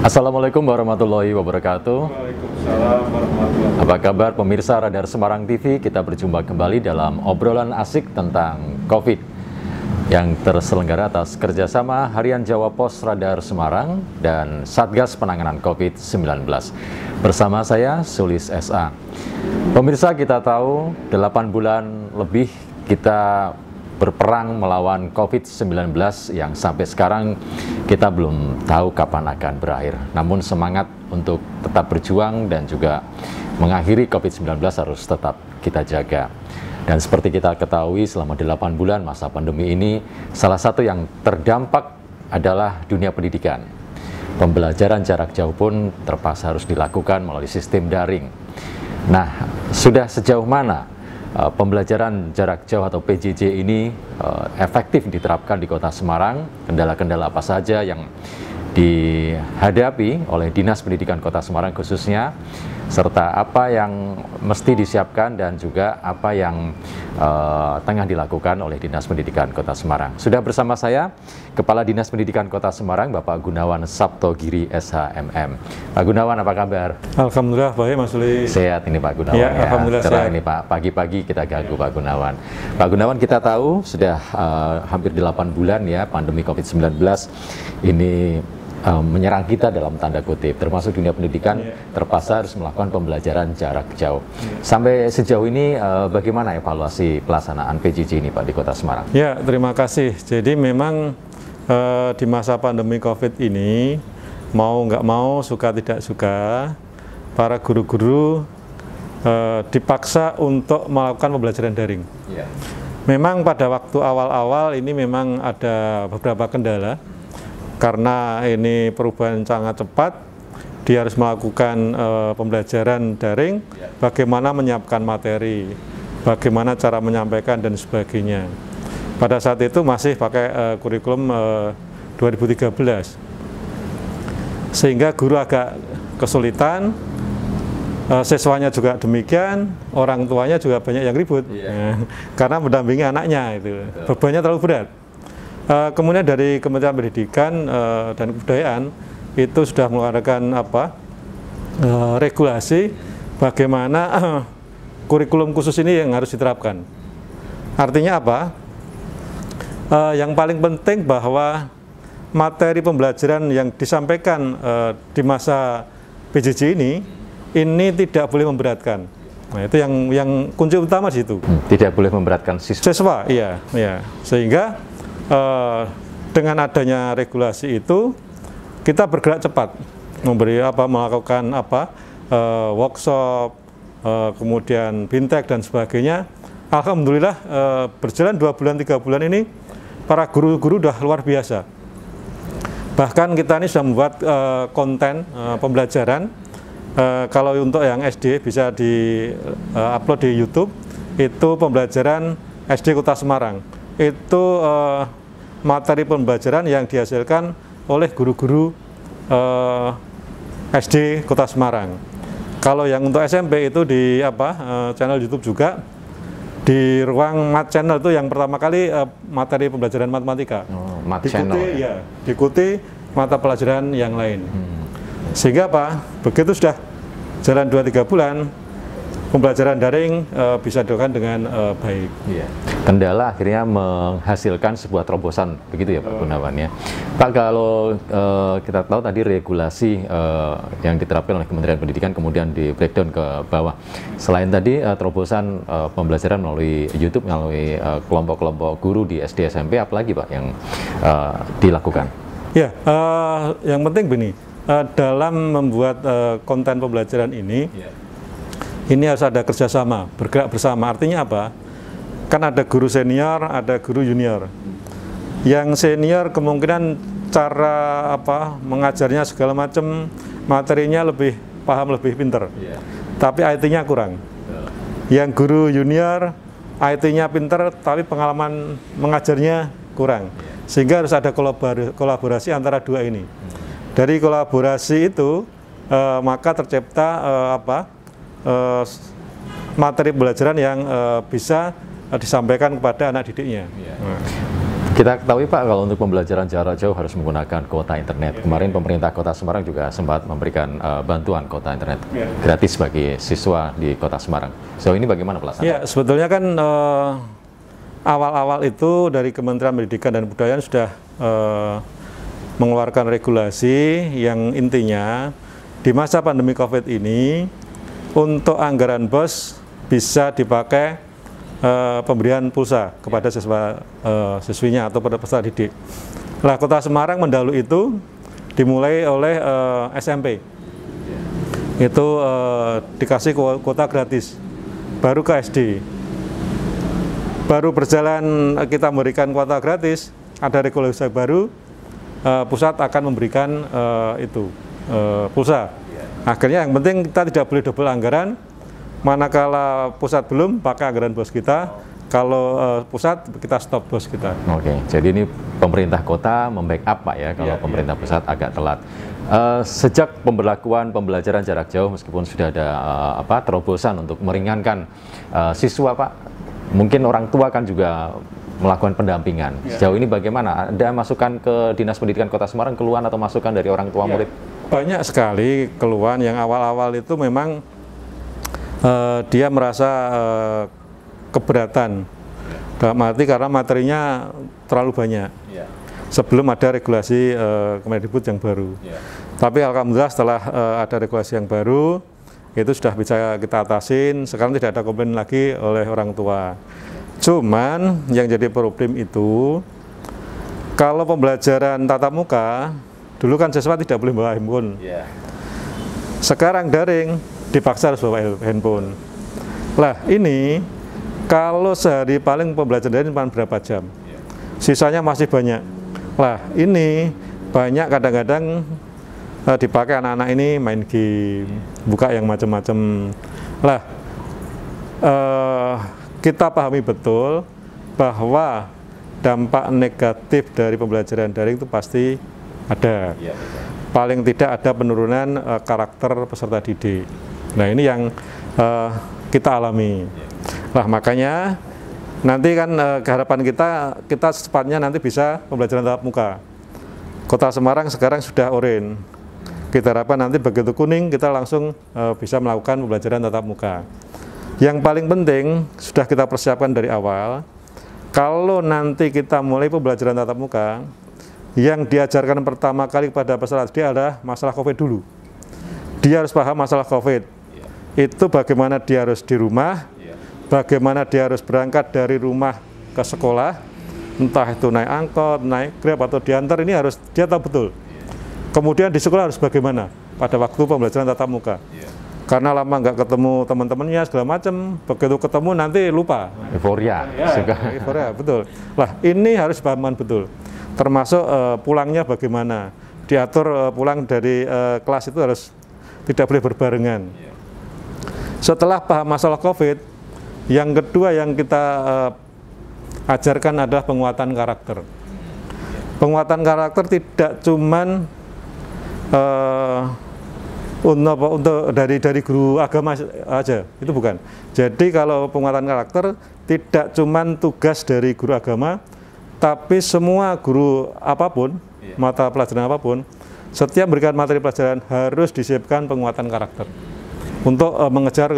Assalamualaikum warahmatullahi wabarakatuh. Waalaikumsalam warahmatullahi wabarakatuh. Apa kabar pemirsa Radar Semarang TV? Kita berjumpa kembali dalam obrolan asik tentang COVID yang terselenggara atas kerjasama Harian Jawa Pos Radar Semarang dan Satgas Penanganan COVID-19. Bersama saya, Sulis SA. Pemirsa, kita tahu 8 bulan lebih kita berperang melawan COVID-19 yang sampai sekarang kita belum tahu kapan akan berakhir. Namun semangat untuk tetap berjuang dan juga mengakhiri COVID-19 harus tetap kita jaga. Dan seperti kita ketahui selama 8 bulan masa pandemi ini, salah satu yang terdampak adalah dunia pendidikan. Pembelajaran jarak jauh pun terpaksa harus dilakukan melalui sistem daring. Nah, sudah sejauh mana pembelajaran jarak jauh atau PJJ ini efektif diterapkan di Kota Semarang? Kendala-kendala apa saja yang dihadapi oleh Dinas Pendidikan Kota Semarang khususnya, serta apa yang mesti disiapkan dan juga apa yang tengah dilakukan oleh Dinas Pendidikan Kota Semarang. Sudah bersama saya Kepala Dinas Pendidikan Kota Semarang, Bapak Gunawan Saptogiri SHMM. Pak Gunawan, apa kabar? Alhamdulillah baik, Mas Suli. Sehat ini Pak Gunawan. Ya, alhamdulillah sehat. Sehat. Ini Pak, pagi-pagi kita ganggu Pak Gunawan. Pak Gunawan, kita tahu sudah hampir 8 bulan ya pandemi COVID-19 ini menyerang kita dalam tanda kutip, termasuk dunia pendidikan terpaksa harus melakukan pembelajaran jarak jauh. Sampai sejauh ini bagaimana evaluasi pelaksanaan PJJ ini Pak di Kota Semarang? Ya, terima kasih. Jadi memang di masa pandemi COVID ini, mau nggak mau, suka tidak suka, para guru-guru dipaksa untuk melakukan pembelajaran daring. Memang pada waktu awal-awal ini memang ada beberapa kendala. Karena ini perubahan sangat cepat, dia harus melakukan pembelajaran daring, bagaimana menyiapkan materi, bagaimana cara menyampaikan dan sebagainya. Pada saat itu masih pakai kurikulum 2013, sehingga guru agak kesulitan, siswanya juga demikian, orang tuanya juga banyak yang ribut, karena mendampingi anaknya itu, bebannya terlalu berat. Kemudian dari Kementerian Pendidikan dan Kebudayaan itu sudah mengeluarkan regulasi bagaimana kurikulum khusus ini yang harus diterapkan. Artinya apa? Yang paling penting bahwa materi pembelajaran yang disampaikan di masa PJJ ini tidak boleh memberatkan. Nah, itu yang kunci utama di situ. Tidak boleh memberatkan siswa. Iya. Sehingga dengan adanya regulasi itu kita bergerak cepat melakukan workshop, kemudian bintek dan sebagainya. Alhamdulillah berjalan 2 bulan 3 bulan ini para guru-guru udah luar biasa. Bahkan kita ini sudah membuat konten pembelajaran. Kalau untuk yang SD bisa di upload di YouTube, itu pembelajaran SD Kota Semarang. Itu materi pembelajaran yang dihasilkan oleh guru-guru SD Kota Semarang. Kalau yang untuk SMP itu di channel YouTube juga, di ruang Mat Channel itu yang pertama kali materi pembelajaran matematika. Mat Channel. Diikuti mata pelajaran yang lain. Sehingga begitu sudah jalan 2-3 bulan, pembelajaran daring bisa dilakukan dengan baik. Kendala akhirnya menghasilkan sebuah terobosan, begitu ya Pak Gunawan ya. Pak, kalau kita tahu tadi regulasi yang diterapkan oleh Kementerian Pendidikan kemudian di breakdown ke bawah. Selain tadi terobosan pembelajaran melalui YouTube, melalui kelompok-kelompok guru di SD SMP, apalagi Pak yang dilakukan? Ya, yang penting begini, dalam membuat konten pembelajaran ini harus ada kerjasama, bergerak bersama. Artinya apa? Kan ada guru senior, ada guru junior. Yang senior kemungkinan cara mengajarnya segala macam, materinya lebih paham, lebih pinter. Tapi IT-nya kurang. Yang guru junior, IT-nya pinter, tapi pengalaman mengajarnya kurang. Sehingga harus ada kolaborasi antara dua ini. Dari kolaborasi itu, maka tercipta materi pembelajaran yang bisa disampaikan kepada anak didiknya. Kita ketahui Pak, kalau untuk pembelajaran jarak jauh harus menggunakan kuota internet. Kemarin pemerintah Kota Semarang juga sempat memberikan bantuan kuota internet gratis bagi siswa di Kota Semarang. So ini bagaimana pelaksanaan? Ya, sebetulnya kan awal-awal itu dari Kementerian Pendidikan dan Kebudayaan sudah mengeluarkan regulasi yang intinya di masa pandemi COVID ini untuk anggaran BOS bisa dipakai pemberian pulsa kepada siswinya atau pada peserta didik. Nah, Kota Semarang mendahului itu dimulai oleh SMP. Itu dikasih kuota gratis, baru ke SD. Baru berjalan kita memberikan kuota gratis, ada regulasi baru, pusat akan memberikan pulsa. Akhirnya yang penting kita tidak boleh double anggaran. Manakala pusat belum, pakai anggaran BOS kita. Kalau pusat, kita stop BOS kita. Oke, jadi ini pemerintah kota membackup Pak ya, kalau pemerintah pusat agak telat. Sejak pemberlakuan pembelajaran jarak jauh, meskipun sudah ada terobosan untuk meringankan siswa Pak, mungkin orang tua kan juga melakukan pendampingan. Sejauh ini bagaimana? Ada masukan ke Dinas Pendidikan Kota Semarang, keluhan atau masukan dari orang tua murid? Banyak sekali keluhan yang awal-awal itu memang dia merasa keberatan, dalam arti karena materinya terlalu banyak sebelum ada regulasi Kemendikbud yang baru. Tapi alhamdulillah setelah ada regulasi yang baru, itu sudah bisa kita atasin. Sekarang tidak ada komplain lagi oleh orang tua. Cuman yang jadi problem itu, kalau pembelajaran tatap muka, dulu kan siswa tidak boleh bawa handphone. Sekarang daring, dipaksa harus bawa handphone. Lah ini kalau sehari paling pembelajaran daring cuma berapa jam, sisanya masih banyak. Lah ini banyak kadang-kadang dipakai anak-anak ini main game, buka yang macam-macam. Lah kita pahami betul bahwa dampak negatif dari pembelajaran daring itu pasti ada. Paling tidak ada penurunan karakter peserta didik. Nah ini yang kita alami. Nah makanya nanti kan keharapan kita secepatnya nanti bisa pembelajaran tatap muka. Kota Semarang sekarang sudah oranye. Kita harapkan nanti begitu kuning kita langsung bisa melakukan pembelajaran tatap muka. Yang paling penting sudah kita persiapkan dari awal. Kalau nanti kita mulai pembelajaran tatap muka, yang diajarkan pertama kali kepada peserta didik adalah masalah COVID dulu. Dia harus paham masalah COVID. Itu bagaimana dia harus di rumah, bagaimana dia harus berangkat dari rumah ke sekolah, entah itu naik angkot, naik Grab atau diantar, ini harus dia tahu betul. Kemudian di sekolah harus bagaimana pada waktu pembelajaran tatap muka. Karena lama nggak ketemu teman-temannya segala macam, begitu ketemu nanti lupa. Euforia. Euforia, betul. Lah ini harus pahaman betul. Termasuk pulangnya bagaimana. Diatur pulang dari kelas itu harus tidak boleh berbarengan. Setelah paham masalah COVID, yang kedua yang kita ajarkan adalah penguatan karakter. Penguatan karakter tidak cuman untuk dari guru agama aja, itu bukan. Jadi kalau penguatan karakter tidak cuman tugas dari guru agama, tapi semua guru apapun, mata pelajaran apapun, setiap memberikan materi pelajaran harus disiapkan penguatan karakter untuk mengejar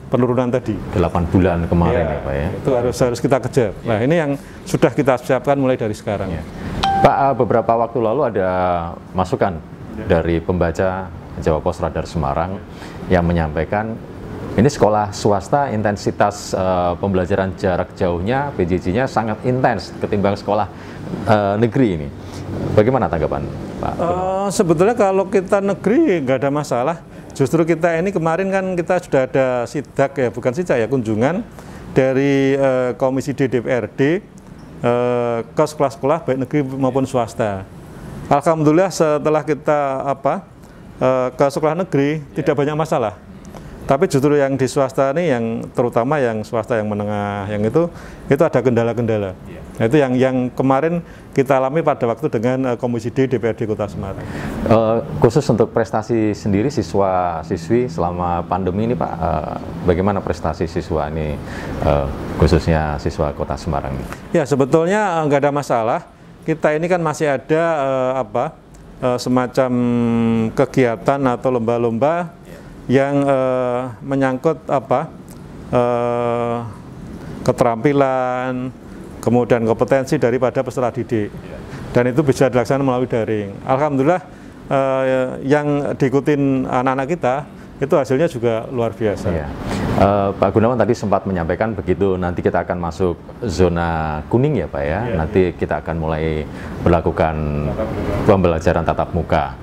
penurunan tadi. 8 bulan kemarin ya Pak ya. Itu harus kita kejar. Nah ini yang sudah kita siapkan mulai dari sekarang. Pak, beberapa waktu lalu ada masukan dari pembaca Jawa Pos Radar Semarang yang menyampaikan ini sekolah swasta intensitas pembelajaran jarak jauhnya PJJ-nya sangat intens ketimbang sekolah negeri ini. Bagaimana tanggapan Pak? Sebetulnya kalau kita negeri nggak ada masalah. Justru kita ini kemarin kan kita sudah ada sidak ya, bukan sidak ya, kunjungan dari Komisi D DPRD ke sekolah-sekolah baik negeri maupun swasta. Alhamdulillah setelah kita ke sekolah negeri tidak banyak masalah. Tapi justru yang di swasta ini, yang terutama yang swasta yang menengah, yang itu ada kendala-kendala. Nah, itu yang kemarin kita alami pada waktu dengan Komisi D DPRD Kota Semarang. Khusus untuk prestasi sendiri siswa-siswi selama pandemi ini Pak, bagaimana prestasi siswa ini, khususnya siswa Kota Semarang? Ya, sebetulnya nggak ada masalah. Kita ini kan masih ada semacam kegiatan atau lomba-lomba yang menyangkut keterampilan, kemudian kompetensi daripada peserta didik, dan itu bisa dilaksanakan melalui daring. Alhamdulillah yang diikutin anak-anak kita itu hasilnya juga luar biasa. Ya. Pak Gunawan tadi sempat menyampaikan begitu nanti kita akan masuk zona kuning ya Pak ya, nanti kita akan mulai berlakukan pembelajaran tatap muka,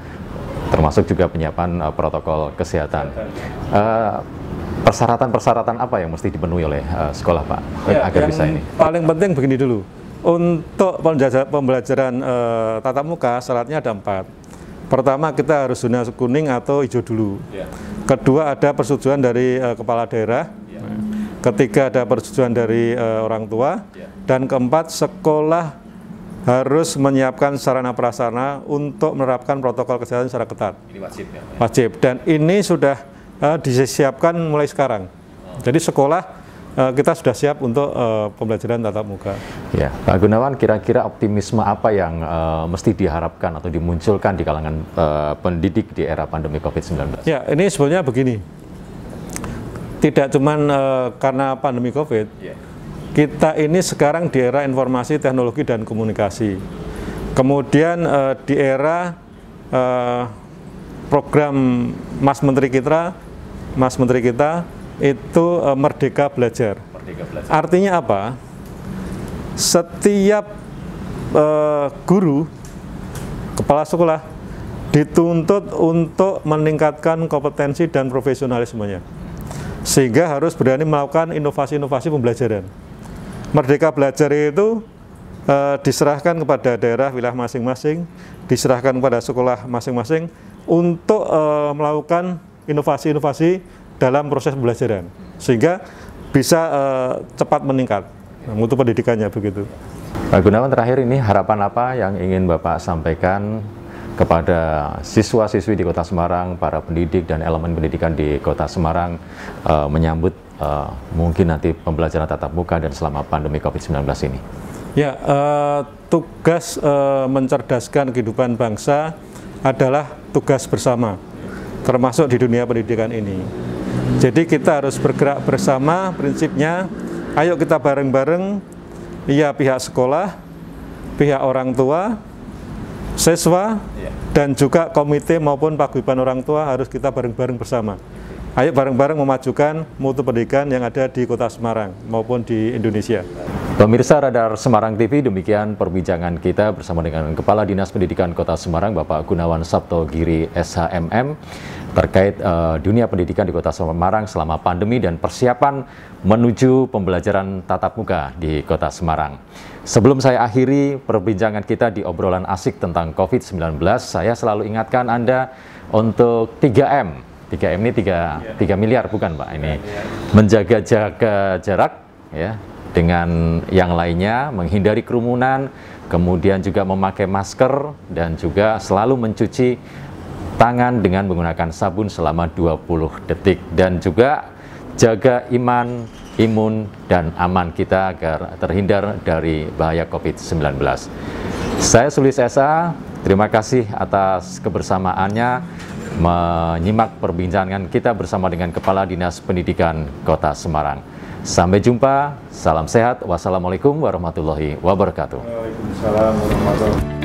termasuk juga penyiapan protokol kesehatan. Persyaratan-persyaratan apa yang mesti dipenuhi oleh sekolah Pak agar bisa ini? Paling penting begini dulu, untuk pembelajaran tatap muka syaratnya ada 4. Pertama, kita harus zona kuning atau hijau dulu. Kedua, ada persetujuan dari kepala daerah. Ketiga, ada persetujuan dari orang tua. Dan keempat, sekolah harus menyiapkan sarana prasarana untuk menerapkan protokol kesehatan secara ketat. Ini wajib ya? Wajib, dan ini sudah disiapkan mulai sekarang. Jadi sekolah kita sudah siap untuk pembelajaran tatap muka. Ya, Pak Gunawan, kira-kira optimisme apa yang mesti diharapkan atau dimunculkan di kalangan pendidik di era pandemi COVID-19? Ya, ini sebenarnya begini. Tidak cuma karena pandemi COVID, kita ini sekarang di era informasi, teknologi, dan komunikasi. Kemudian di era program Mas Menteri kita itu Merdeka Belajar. Artinya apa? Setiap guru, kepala sekolah dituntut untuk meningkatkan kompetensi dan profesionalismenya, sehingga harus berani melakukan inovasi-inovasi pembelajaran. Merdeka Belajar itu diserahkan kepada daerah wilayah masing-masing, diserahkan kepada sekolah masing-masing untuk melakukan inovasi-inovasi dalam proses pembelajaran, sehingga bisa cepat meningkat mutu pendidikannya begitu. Pak Gunawan, terakhir ini harapan apa yang ingin Bapak sampaikan kepada siswa-siswi di Kota Semarang, para pendidik dan elemen pendidikan di Kota Semarang menyambut mungkin nanti pembelajaran tatap muka dan selama pandemi COVID-19 ini? Ya, tugas mencerdaskan kehidupan bangsa adalah tugas bersama, termasuk di dunia pendidikan ini. Jadi kita harus bergerak bersama, prinsipnya ayo kita bareng-bareng, ya pihak sekolah, pihak orang tua, siswa, dan juga komite maupun paguyuban orang tua harus kita bareng-bareng bersama. Ayo bareng-bareng memajukan mutu pendidikan yang ada di Kota Semarang maupun di Indonesia. Pemirsa Radar Semarang TV, demikian perbincangan kita bersama dengan Kepala Dinas Pendidikan Kota Semarang, Bapak Gunawan Sabtogiri SHMM, terkait dunia pendidikan di Kota Semarang selama pandemi dan persiapan menuju pembelajaran tatap muka di Kota Semarang. Sebelum saya akhiri perbincangan kita di obrolan asik tentang COVID-19, saya selalu ingatkan Anda untuk 3M. 3M ini 3 miliar bukan Pak? Ini menjaga jarak ya dengan yang lainnya, menghindari kerumunan, kemudian juga memakai masker dan juga selalu mencuci tangan dengan menggunakan sabun selama 20 detik, dan juga jaga iman, imun, dan aman kita agar terhindar dari bahaya COVID-19. Saya Sulis Esa, terima kasih atas kebersamaannya menyimak perbincangan kita bersama dengan Kepala Dinas Pendidikan Kota Semarang. Sampai jumpa, salam sehat, wassalamualaikum warahmatullahi wabarakatuh. Waalaikumsalam warahmatullahi wabarakatuh.